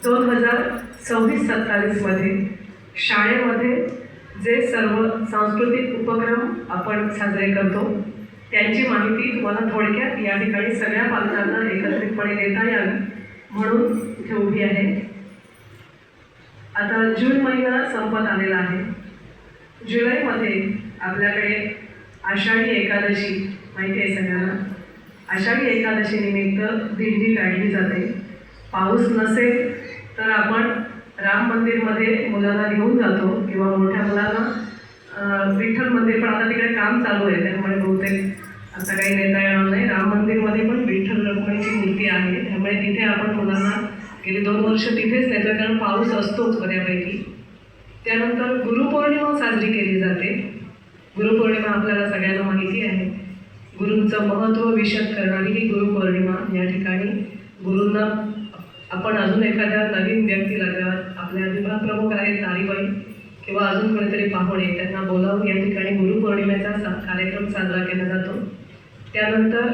2026-27 मध्ये शाळेमध्ये जे सर्व सांस्कृतिक उपक्रम आपण साजरे करतो त्यांची माहिती तुम्हाला थोडक्यात या ठिकाणी सगळ्या पालकांना एकत्रितपणे देता यावी म्हणून इथे उभी आहे. आता जून महिना संपत आलेला आहे. जुलैमध्ये आपल्याकडे आषाढी एकादशी माहिती आहे सगळ्यांना. आषाढी एकादशी निमित्त दिंडी काढली जाते. पाऊस नसेल तर आपण राम मंदिरमध्ये मुलांना घेऊन जातो किंवा मोठ्या मुलांना विठ्ठल मंदिर, पण आता तिकडे काम चालू आहे त्यामुळे बहुतेक आता काही नेता येणार नाही. राम मंदिरमध्ये पण विठ्ठल रखुमाईची मूर्ती आहे त्यामुळे तिथे आपण मुलांना गेली 2 वर्ष तिथेच नेतो कारण पाऊस असतोच बऱ्यापैकी. त्यानंतर गुरुपौर्णिमा साजरी केली जाते. गुरुपौर्णिमा आपल्याला सगळ्यांना माहिती आहे. गुरूंचं महत्त्व विशद करणारी ही गुरुपौर्णिमा. या ठिकाणी गुरूंना आपण अजून एखाद्या नवीन व्यक्तीला आपल्या विभाग प्रमुख आहेत तारीबाई किंवा अजून कोणीतरी पाहुणे त्यांना बोलावून या ठिकाणी गुरुपौर्णिमेचा कार्यक्रम साजरा केला जातो. त्यानंतर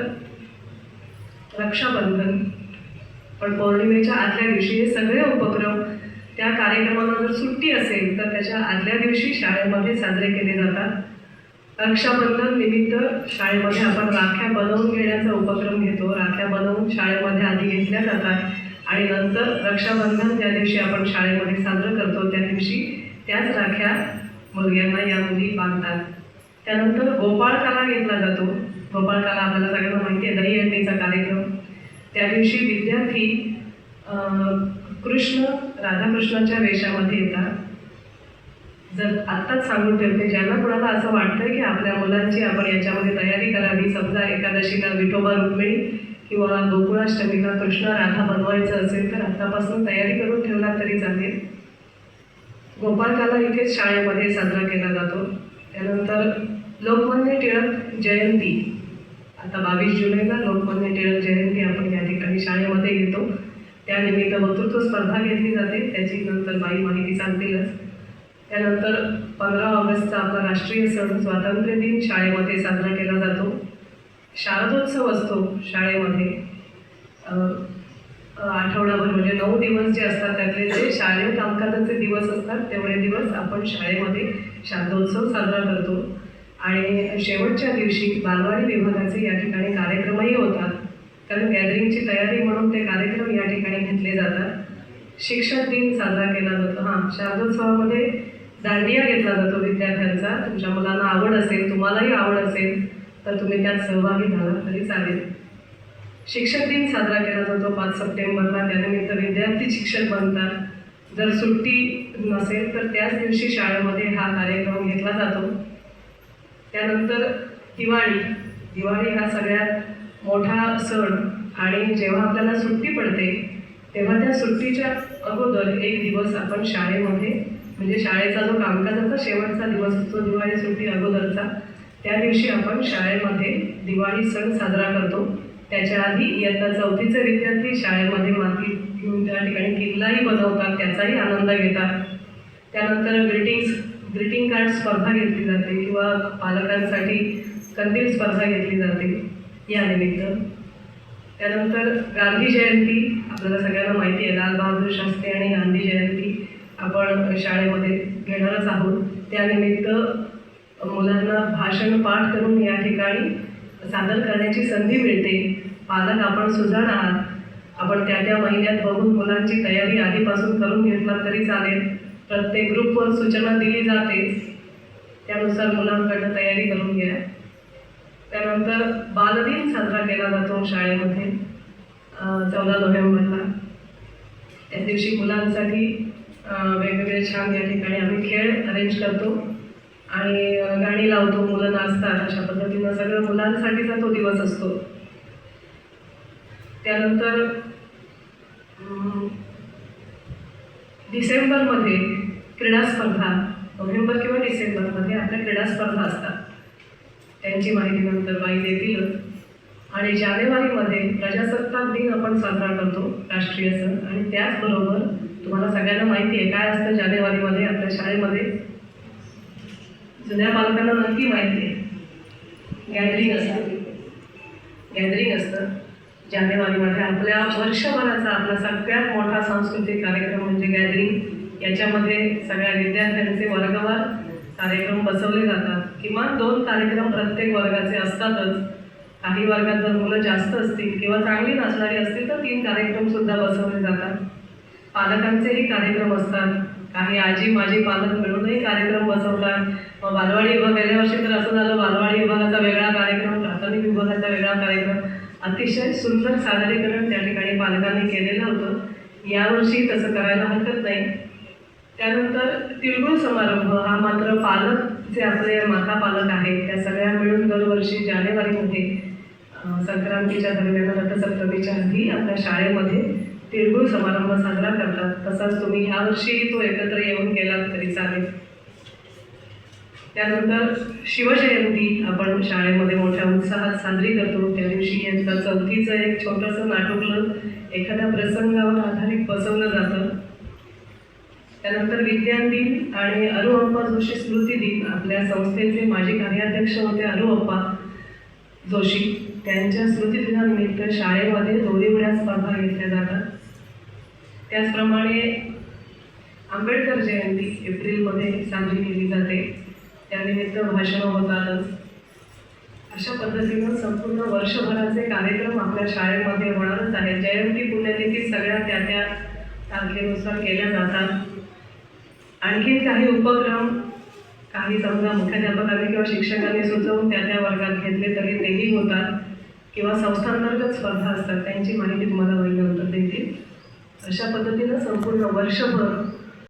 रक्षाबंधन, पण पौर्णिमेच्या आदल्या दिवशी हे सगळे उपक्रम त्या कार्यक्रमाला जर सुट्टी असेल तर त्याच्या आदल्या दिवशी शाळेमध्ये साजरे केले जातात. रक्षाबंधन निमित्त शाळेमध्ये आपण राख्या बनवून घेण्याचा उपक्रम घेतो. राख्या बनवून शाळेमध्ये आधी घेतल्या जातात आणि नंतर रक्षाबंधन ज्या दिवशी आपण शाळेमध्ये साजरं करतो त्या दिवशी त्याच राख्या मुलग्यांना या मुली बांधतात. त्यानंतर गोपाळकाला घेतला जातो. गोपाळकाला आपल्याला सगळ्यांना माहिती आहे, दहीहंडीचा कार्यक्रम. त्या दिवशी विद्यार्थी राधाकृष्णाच्या वेशामध्ये येतात. जर आत्ताच सांगून ठेवते, ज्यांना कोणाला असं वाटतंय की आपल्या मुलांची आपण याच्यामध्ये तयारी करावी, समजा एकादशीला विठोबा रुक्मिणी किंवा गोकुळाष्टमीला कृष्ण राधा बनवायचं असेल तर आत्तापासून तयारी करून ठेवला तरी चालेल. गोपाळकाला इथेच शाळेमध्ये साजरा केला जातो. त्यानंतर लोकमान्य टिळक जयंती, आता 22 जुलैला लोकमान्य टिळक जयंती आपण या ठिकाणी शाळेमध्ये घेतो. त्यानिमित्त वक्तृत्व स्पर्धा घेतली जाते, त्याची नंतर बाई माहिती सांगतीलच. त्यानंतर 15 ऑगस्टचा आपला राष्ट्रीय सण स्वातंत्र्य दिन शाळेमध्ये साजरा केला जातो. शारदोत्सव असतो शाळेमध्ये. आठवडाभर म्हणजे 9 दिवस जे असतात त्यातले जे शाळेत कामकाजाचे दिवस असतात तेवढे दिवस आपण शाळेमध्ये शारदोत्सव साजरा करतो. आणि शेवटच्या दिवशी बालवाडी विभागाचे या ठिकाणी कार्यक्रमही होतात कारण गॅदरिंगची तयारी म्हणून ते कार्यक्रम या ठिकाणी घेतले जातात. शिक्षक दिन साजरा केला जातो. शारदोत्सवामध्ये दांडिया घेतला जातो विद्यार्थ्यांचा. तुमच्या मुलांना आवड असेल, तुम्हालाही आवड असेल तर तुम्ही त्यात सहभागी झाला तरी चालेल. शिक्षक दिन साजरा केला जातो 5 सप्टेंबरला. त्यानिमित्त विद्यार्थी शिक्षक बनतात. जर सुट्टी नसेल तर त्याच दिवशी शाळेमध्ये हा कार्यक्रम घेतला जातो. त्यानंतर दिवाळी हा सगळ्यात मोठा सण आणि जेव्हा आपल्याला सुट्टी पडते तेव्हा त्या सुट्टीच्या अगोदर 1 दिवस आपण शाळेमध्ये, म्हणजे शाळेचा जो कामकाजाचा शेवटचा दिवस असतो दिवाळी सुट्टी अगोदरचा, त्या दिवशी आपण शाळेमध्ये दिवाळी सण साजरा करतो. त्याच्या आधी इयत्ता 4थीचे विद्यार्थी शाळेमध्ये माती घेऊन त्या ठिकाणी किल्लाही बनवतात, त्याचाही आनंद घेतात. त्यानंतर ग्रीटिंग कार्ड स्पर्धा घेतली जाते किंवा पालकांसाठी कंदील स्पर्धा घेतली जाते या निमित्त. त्यानंतर गांधी जयंती आपल्याला सगळ्यांना माहिती आहे. लाल बहादूर शास्त्री आणि गांधी जयंती आपण शाळेमध्ये घेणारच आहोत. त्यानिमित्त मुलांना भाषण पाठ करून या ठिकाणी सादर करण्याची संधी मिळते. पालक आपण सुजाण आहात, आपण त्या महिन्यात बघून मुलांची तयारी आधीपासून करून घेतला तरी चालेल. प्रत्येक ग्रुपवर सूचना दिली जाते, त्यानुसार मुलांकडनं तयारी करून घ्या. त्यानंतर बालदिन साजरा केला जातो शाळेमध्ये 14 नोव्हेंबरला. त्या दिवशी मुलांसाठी वेगवेगळे छान या ठिकाणी आम्ही खेळ अरेंज करतो आणि गाणी लावतो, मुलं नाचतात. अशा पद्धतीनं सगळं मुलांसाठीचा तो दिवस असतो. त्यानंतर डिसेंबरमध्ये क्रीडा स्पर्धा, नोव्हेंबर किंवा डिसेंबरमध्ये आपल्या क्रीडा स्पर्धा असतात, त्यांची माहिती नंतर बाई देतीलच. आणि जानेवारीमध्ये प्रजासत्ताक दिन आपण साजरा करतो, राष्ट्रीय सण. आणि त्याचबरोबर तुम्हाला सगळ्यांना माहिती आहे काय असतं जानेवारीमध्ये आपल्या शाळेमध्ये. जुन्या पालकांना नक्की माहिती आहे, गॅदरिंग असतं. जानेवारीमध्ये आपल्या वर्षभराचा आपला सगळ्यात मोठा सांस्कृतिक कार्यक्रम म्हणजे गॅदरिंग। याच्यामध्ये सगळ्या विद्यार्थ्यांचे वर्गवार कार्यक्रम बसवले जातात। किमान 2 कार्यक्रम प्रत्येक वर्गाचे असतातच। काही वर्गात जर मुलं जास्त असतील किंवा चांगली नाचणारी असतील तर 3 कार्यक्रम सुद्धा बसवले जातात। पालकांचेही कार्यक्रम असतात। काही आजी माजी पालक मिळूनही कार्यक्रम बसवतात। मग बालवाडी विभाग गेल्या वर्षी तर असं झालं, बालवाडी विभागाचा वेगळा कार्यक्रम, प्राथमिक विभागाचा वेगळा कार्यक्रम, अतिशय सुंदर सादरीकरण त्या ठिकाणी पालकांनी केलेलं होतं। यावर्षी तसं करायला हरकत नाही। त्यानंतर तिळगुळ समारंभ हा मात्र पालक जे आपले माता पालक आहेत त्या सगळ्या मिळून दरवर्षी जानेवारीमध्ये संक्रांतीच्या दरम्यान रथसप्तमीच्या आधी आपल्या शाळेमध्ये तिळगुळ समारंभ साजरा करतात। तसाच तुम्ही ह्यावर्षी तो एकत्र येऊन केलात तरी चालेल। त्यानंतर शिवजयंती आपण शाळेमध्ये मोठ्या उत्साहात साजरी करतो। त्या दिवशी यांचं चौथीचं एक छोटंसं नाटुकलं एखाद्या प्रसंगावर आधारित बसवलं जातं। त्यानंतर विज्ञान दिन आणि अरुअप्पा जोशी स्मृती दिन, आपल्या संस्थेचे माजी कार्याध्यक्ष होते अरुअप्पा जोशी, त्यांच्या स्मृतिदिनानिमित्त शाळेमध्ये दोरी उड्या स्पर्धा घेतल्या जातात। त्याचप्रमाणे आंबेडकर जयंती एप्रिलमध्ये साजरी केली जाते, त्यानिमित्त भाषणं होतातच। अशा पद्धतीनं संपूर्ण वर्षभराचे कार्यक्रम आपल्या शाळेमध्ये होणारच आहेत। जयंती पुण्यतिथी सगळ्या त्या त्या तारखेनुसार केल्या जातात। आणखी काही उपक्रम काही समजा मुख्याध्यापकांनी किंवा शिक्षकांनी सुचवून त्या त्या वर्गात घेतले तरी तेही होतात, किंवा संस्थांतर्गत स्पर्धा असतात, त्यांची माहिती तुम्हाला वैज्ञानिक देतील। अशा पद्धतीनं संपूर्ण वर्षभर